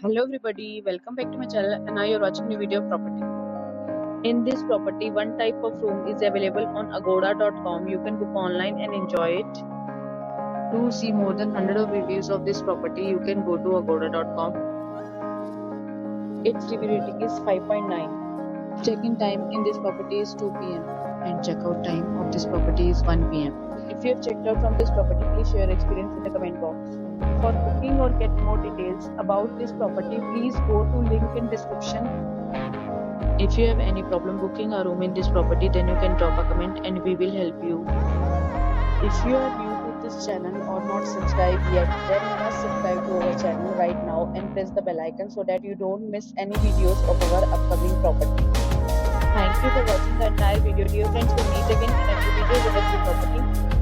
Hello everybody, welcome back to my channel and now you're watching new video of property. In this property, one type of room is available on agoda.com. You can book online and enjoy it. To see more than 100 of reviews of this property, you can go to agoda.com. Its review rating is 5.9. Check-in time in this property is 2 p.m. and check-out time of this property is 1 p.m. If you have checked out from this property, please share your experience in the comment box. For booking or get more details about this property, please go to link in description. If you have any problem booking a room in this property, then you can drop a comment and we will help you. If you are new to this channel or not subscribed yet, then you must subscribe to our channel right now and press the bell icon so that you don't miss any videos of our upcoming property. Thank you for watching the entire video. Dear friends, we'll meet again in a new video with a new property.